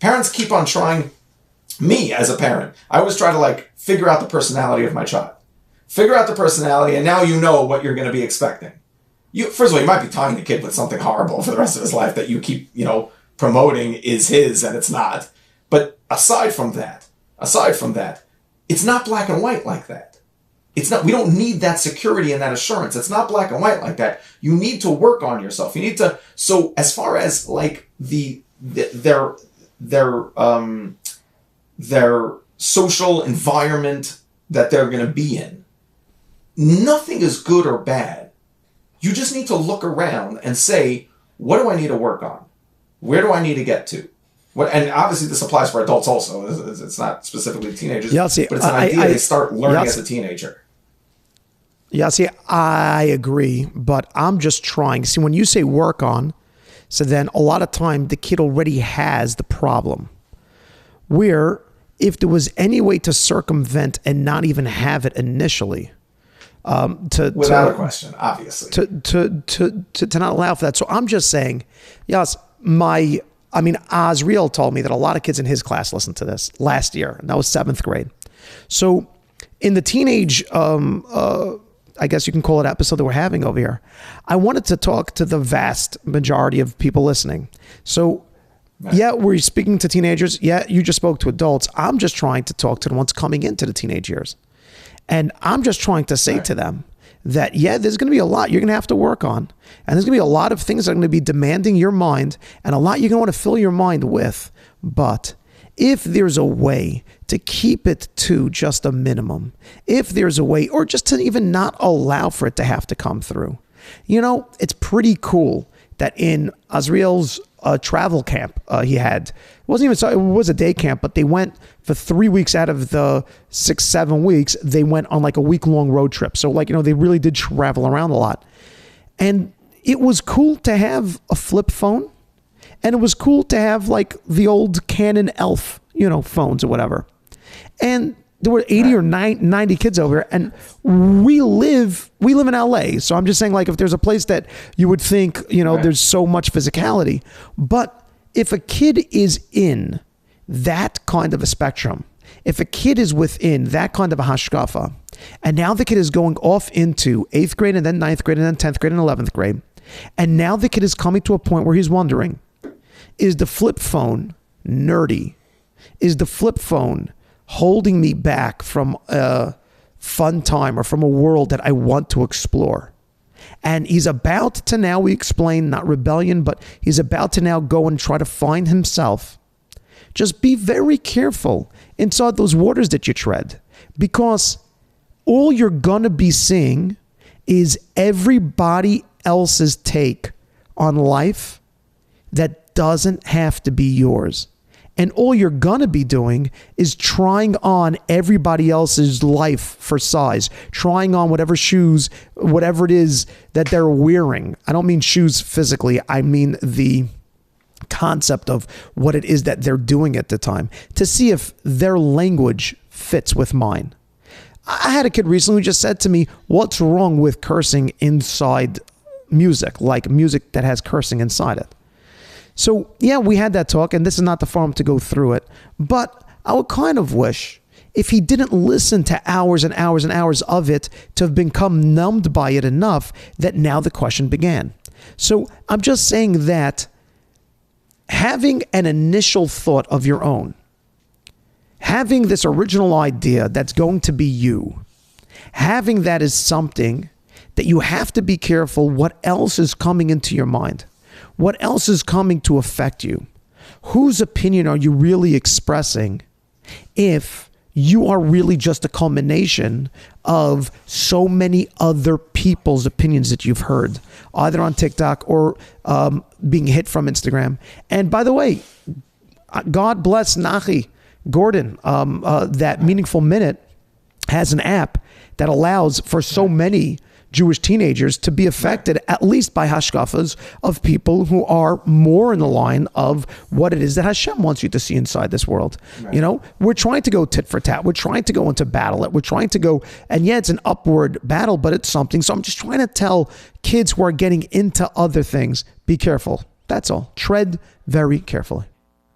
Parents keep on trying, me as a parent, I always try to figure out the personality of my child. Figure out the personality, and now you know what you're going to be expecting. First of all, you might be tying the kid with something horrible for the rest of his life that you keep, promoting is his and it's not. But aside from that, it's not black and white like that. It's not. We don't need that security and that assurance. It's not black and white like that. You need to work on yourself. You need to. So as far as their social environment that they're going to be in, nothing is good or bad. You just need to look around and say, what do I need to work on? Where do I need to get to? And obviously this applies for adults also. It's not specifically teenagers, Yossi, but it's an idea they start learning as a teenager. Yossi, I agree, but I'm just trying. See, when you say work on, so then a lot of time the kid already has the problem. Where if there was any way to circumvent and not even have it initially, without a question, obviously, to not allow for that. So I'm just saying, yes, Azriel told me that a lot of kids in his class listened to this last year, and that was 7th grade. So in the teenage, I guess you can call it episode that we're having over here, I wanted to talk to the vast majority of people listening. So yeah, we're speaking to teenagers. Yeah, you just spoke to adults. I'm just trying to talk to the ones coming into the teenage years. And I'm just trying to say to them that, there's going to be a lot you're going to have to work on. And there's going to be a lot of things that are going to be demanding your mind and a lot you're going to want to fill your mind with. But if there's a way to keep it to just a minimum, if there's a way, or just to even not allow for it to have to come through, it's pretty cool that in Azriel's a travel camp he had. It wasn't even so, it was a day camp, but they went for 3 weeks out of the 6-7 weeks. They went on like a week-long road trip. So like, they really did travel around a lot. And it was cool to have a flip phone. And it was cool to have like the old Canon Elf, phones or whatever. And there were 80 or 90 kids over here, and we live in LA. So I'm just saying, like, if there's a place that you would think, there's so much physicality, but if a kid is in that kind of a spectrum, if a kid is within that kind of a hashkafa, and now the kid is going off into 8th grade and then 9th grade and then 10th grade and 11th grade, and now the kid is coming to a point where he's wondering, is the flip phone nerdy? Is the flip phone holding me back from a fun time or from a world that I want to explore? And he's about to now, we explain, not rebellion, but he's about to now go and try to find himself. Just be very careful inside those waters that you tread, because all you're going to be seeing is everybody else's take on life that doesn't have to be yours. And all you're going to be doing is trying on everybody else's life for size, trying on whatever shoes, whatever it is that they're wearing. I don't mean shoes physically. I mean the concept of what it is that they're doing at the time, to see if their language fits with mine. I had a kid recently who just said to me, what's wrong with cursing inside music, like music that has cursing inside it? So, yeah, we had that talk, and this is not the forum to go through it. But I would kind of wish, if he didn't listen to hours and hours and hours of it, to have become numbed by it enough that now the question began. So I'm just saying that having an initial thought of your own, having this original idea that's going to be you, having that is something that you have to be careful what else is coming into your mind. What else is coming to affect you? Whose opinion are you really expressing if you are really just a culmination of so many other people's opinions that you've heard, either on TikTok or being hit from Instagram? And by the way, God bless Nachi Gordon, that Meaningful Minute has an app that allows for so many Jewish teenagers to be affected at least by hashkafas of people who are more in the line of what it is that Hashem wants you to see inside this world. Right. We're trying to go tit for tat. We're trying to go into battle. We're trying to go, and yeah, it's an upward battle, but it's something. So I'm just trying to tell kids who are getting into other things, be careful. That's all. Tread very carefully.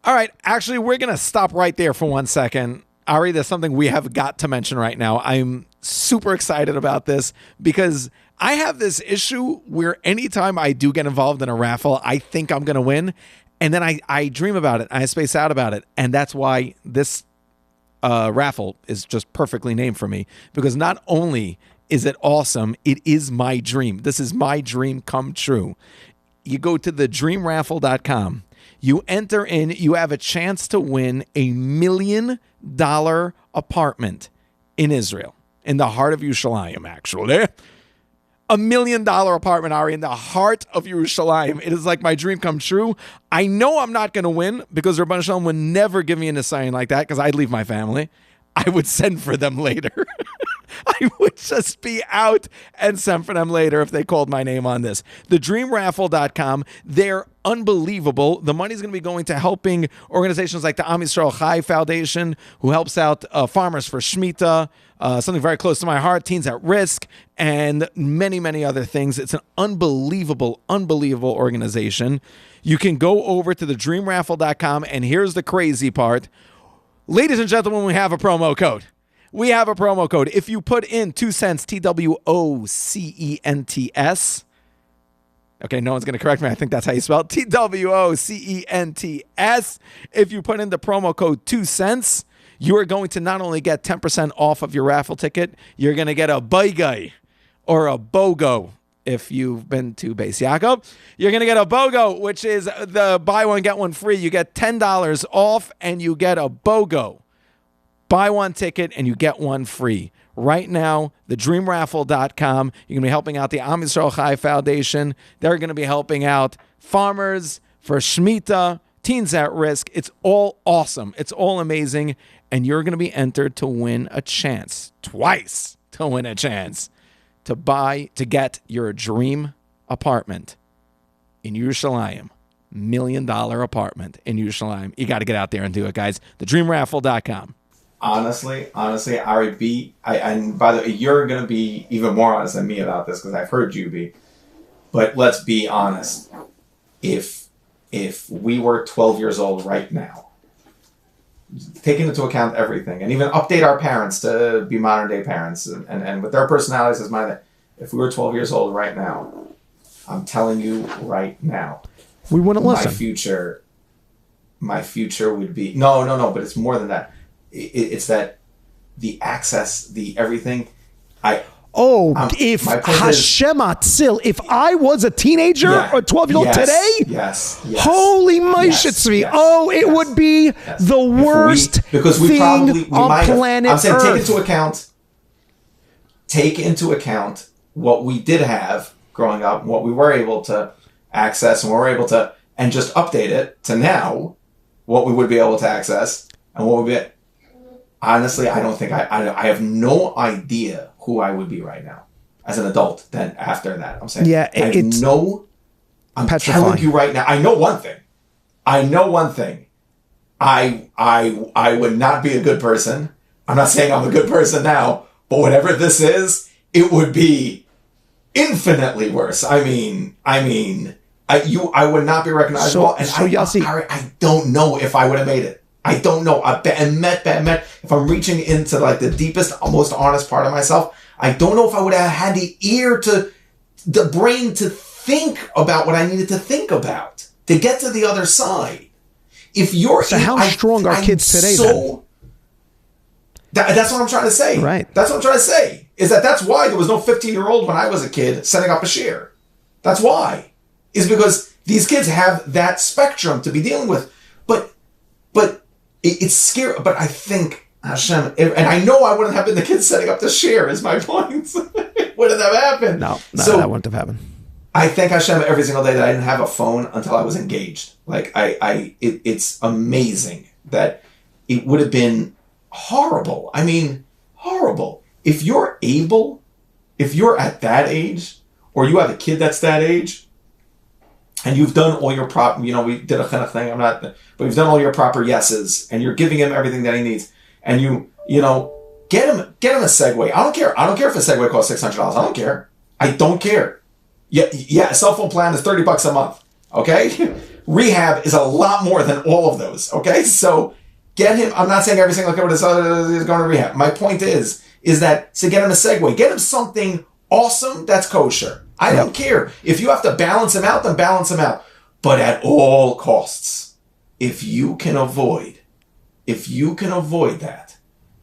All right. Actually, we're going to stop right there for 1 second. Ari, there's something we have got to mention right now. I'm super excited about this because I have this issue where anytime I do get involved in a raffle, I think I'm going to win. And then I dream about it. I space out about it. And that's why this raffle is just perfectly named for me, because not only is it awesome, it is my dream. This is my dream come true. You go to the dreamraffle.com. You enter in, you have a chance to win $1 million apartment in Israel, in the heart of Yerushalayim, actually. $1 million apartment, Ari, in the heart of Yerushalayim. It is like my dream come true. I know I'm not going to win because Rabban Shalom would never give me an assignment like that because I'd leave my family. I would send for them later. I would just be out and send for them later if they called my name on this. TheDreamRaffle.com, they're unbelievable. The money is going to be going to helping organizations like the Am Yisrael Chai Foundation, who helps out farmers for Shemitah, something very close to my heart, Teens at Risk, and many, many other things. It's an unbelievable, unbelievable organization. You can go over to TheDreamRaffle.com, and here's the crazy part. Ladies and gentlemen, we have a promo code. We have a promo code. If you put in 2 cents, TWOCENTS. Okay, no one's going to correct me. I think that's how you spell it. TWOCENTS. If you put in the promo code 2 cents, you are going to not only get 10% off of your raffle ticket, you're going to get a boigay or a BOGO. If you've been to Beis Yaakov, you're going to get a BOGO, which is the buy one, get one free. You get $10 off and you get a BOGO. Buy one ticket and you get one free. Right now, thedreamraffle.com. You're going to be helping out the Am Yisrael Chai Foundation. They're going to be helping out farmers for Shemitah, Teens at Risk. It's all awesome. It's all amazing. And you're going to be entered to win a chance, twice to win a chance, to get your dream apartment in Yerushalayim. $1 million apartment in Yerushalayim. You got to get out there and do it, guys. TheDreamRaffle.com. Honestly, Ari, and by the way, you're going to be even more honest than me about this because I've heard you be. But let's be honest. If we were 12 years old right now, taking into account everything, and even update our parents to be modern day parents, and with their personalities as mine, if we were 12 years old right now, I'm telling you right now, we wouldn't listen. My future would be no, but it's more than that. It's that the access, the everything. If Hashem Atzil, if I was a teenager or 12-year-old today, yes, holy Moshe it would be the worst thing on planet Earth. I'm saying take into account what we did have growing up, what we were able to access, and we were able to, and just update it to now, what we would be able to access, and what would be. Honestly, I don't think I have no idea who I would be right now as an adult. Then after that, I'm saying, I'm petrifying. telling you right now. I know one thing. I would not be a good person. I'm not saying I'm a good person now, but whatever this is, it would be infinitely worse. I would not be recognizable. Yossi, I don't know if I would have made it. I don't know. I bet. If I'm reaching into like the deepest, most honest part of myself, I don't know if I would have had the brain to think about what I needed to think about to get to the other side. How strong are kids today? That's what I'm trying to say. Right. That's what I'm trying to say. That's why there was no 15-year-old when I was a kid setting up a share. That's why. Is because these kids have that spectrum to be dealing with. But it's scary. But I think Hashem, and I know I wouldn't have been the kid setting up the share. Is my point? Wouldn't have happened. No, that wouldn't have happened. I thank Hashem every single day that I didn't have a phone until I was engaged. Like it's amazing that it would have been horrible. I mean, horrible. If you're at that age, or you have a kid that's that age, and you've done all your we did a chinuch thing. But you've done all your proper yeses, and you're giving him everything that he needs, and you get him a Segway. I don't care. I don't care if a Segway costs $600. I don't care. Yeah, a cell phone plan is $30 a month. Okay, rehab is a lot more than all of those. Okay, so get him. I'm not saying every single kid is going to rehab. My point is that get him a Segway. Get him something awesome that's kosher. I don't care. If you have to balance him out, then balance him out. But at all costs, if you can avoid that,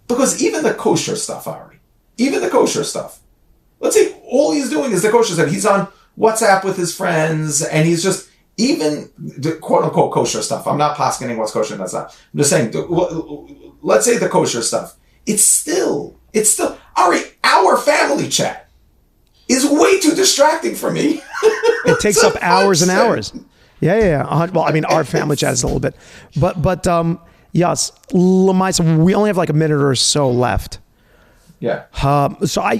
because even the kosher stuff, Ari, let's say all he's doing is the kosher stuff. He's on WhatsApp with his friends, and he's just, even the quote-unquote kosher stuff. I'm not poskening what's kosher and that's not. I'm just saying, let's say the kosher stuff. It's still, Ari, our family chat is way too distracting for me. It takes up hours and hours. Yeah. Well, I mean, our family chat is a little bit, but yes, we only have like a minute or so left. Yeah. So I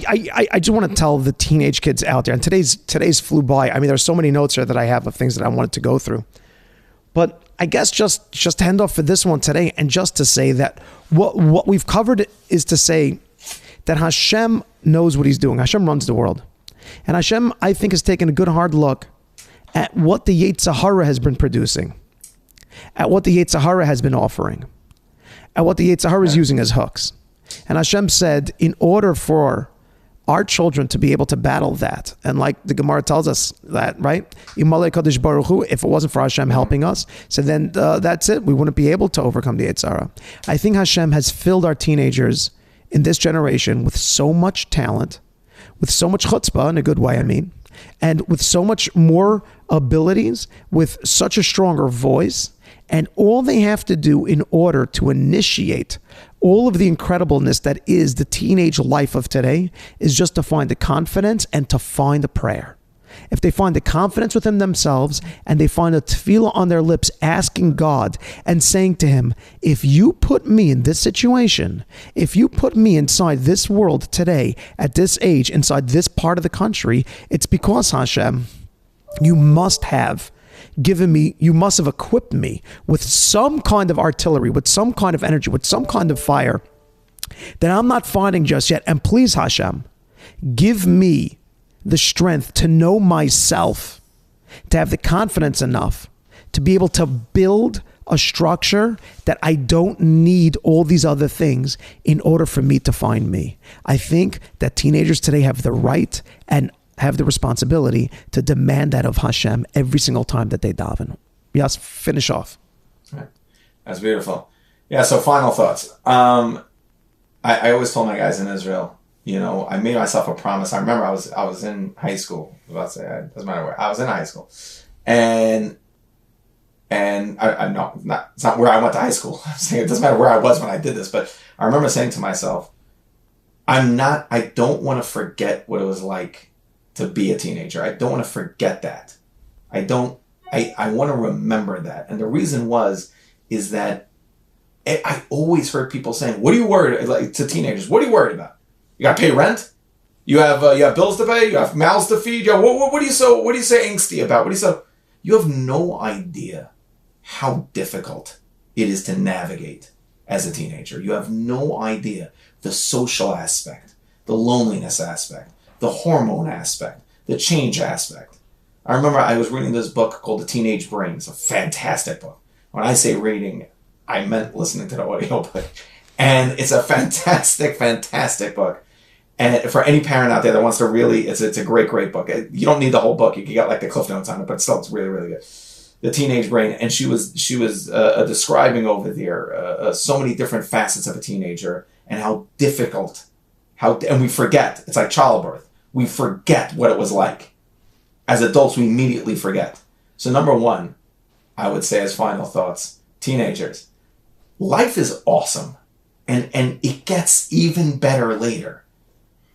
just want to tell the teenage kids out there, and today's flew by. I mean, there's so many notes here that I have of things that I wanted to go through, but I guess just to hand off for this one today, and just to say that what we've covered is to say that Hashem knows what He's doing. Hashem runs the world. And Hashem, I think, has taken a good hard look at what the Yetzer Hara has been producing, at what the Yetzer Hara has been offering, at what the Yetzer Hara is using as hooks. And Hashem said, in order for our children to be able to battle that, and like the Gemara tells us that, right? If it wasn't for Hashem helping us, so then that's it. We wouldn't be able to overcome the Yetzer Hara. I think Hashem has filled our teenagers in this generation with so much talent, with so much chutzpah, in a good way, I mean, and with so much more abilities, with such a stronger voice, and all they have to do in order to initiate all of the incredibleness that is the teenage life of today is just to find the confidence and to find the prayer. if they find the confidence within themselves and they find a tefillah on their lips asking God and saying to him, if you put me in this situation, if you put me inside this world today, at this age, inside this part of the country, it's because, Hashem, you must have given me, you must have equipped me with some kind of artillery, with some kind of energy, with some kind of fire that I'm not finding just yet. And please, Hashem, give me the strength to know myself, to have the confidence enough to be able to build a structure that I don't need all these other things in order for me to find me. I think that teenagers today have the right and have the responsibility to demand that of Hashem every single time that they daven. Yes, finish off. Right. That's beautiful. Yeah, so final thoughts. I always told my guys in Israel, I made myself a promise. I remember I was in high school. I was about to say, it doesn't matter where. I was in high school. And it's not where I went to high school. I'm saying it doesn't matter where I was when I did this, but I remember saying to myself, I don't want to forget what it was like to be a teenager. I don't want to forget that. I want to remember that. And the reason is that I always heard people saying, what are you worried, like to teenagers, what are you worried about? You got to pay rent? You have bills to pay? You have mouths to feed? What do you say angsty about? You have no idea how difficult it is to navigate as a teenager. You have no idea the social aspect, the loneliness aspect, the hormone aspect, the change aspect. I remember I was reading this book called The Teenage Brain. It's a fantastic book. When I say reading, I meant listening to the audio book. And it's a fantastic, fantastic book. And for any parent out there that wants to really, it's a great, great book. You don't need the whole book. You can get like the Cliff Notes on it, but still, it's really, really good. The Teenage Brain. And she was describing over there so many different facets of a teenager and how difficult, and we forget. It's like childbirth. We forget what it was like. As adults, we immediately forget. So number one, I would say as final thoughts, teenagers, life is awesome. And it gets even better later.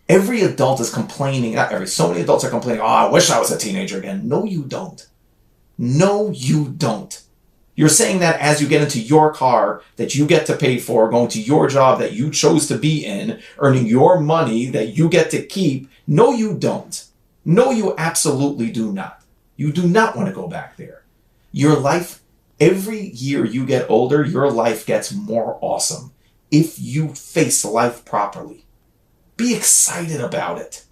Every adult is complaining, so many adults are complaining, I wish I was a teenager again. No, you don't. No, you don't. You're saying that as you get into your car that you get to pay for, going to your job that you chose to be in, earning your money that you get to keep. No, you don't. No, you absolutely do not. You do not want to go back there. Your life, every year you get older, your life gets more awesome if you face life properly. Be excited about it.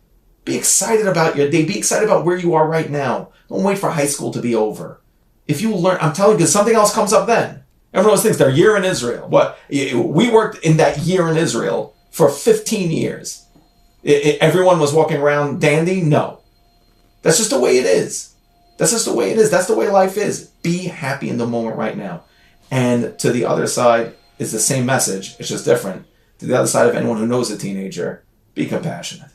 Be excited about your day. Be excited about where you are right now. Don't wait for high school to be over. If you learn, I'm telling you, because something else comes up then. Everyone thinks their year in Israel. What? We worked in that year in Israel for 15 years. Everyone was walking around dandy? No. That's just the way it is. That's just the way it is. That's the way life is. Be happy in the moment right now. And to the other side, it's the same message. It's just different. To the other side of anyone who knows a teenager, be compassionate.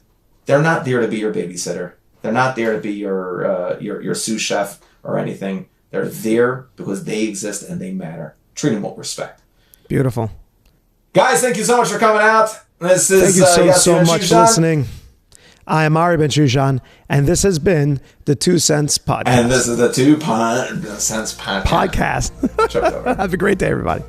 They're not there to be your babysitter. They're not there to be your sous chef or anything. They're there because they exist and they matter. Treat them with respect. Beautiful. Guys, thank you so much for coming out. This is thank you so much for Bensoussan. listening. I am Ari Bensoussan, and this has been the 2 Cents Podcast. And this is the 2 Cents Podcast. Have a great day, everybody.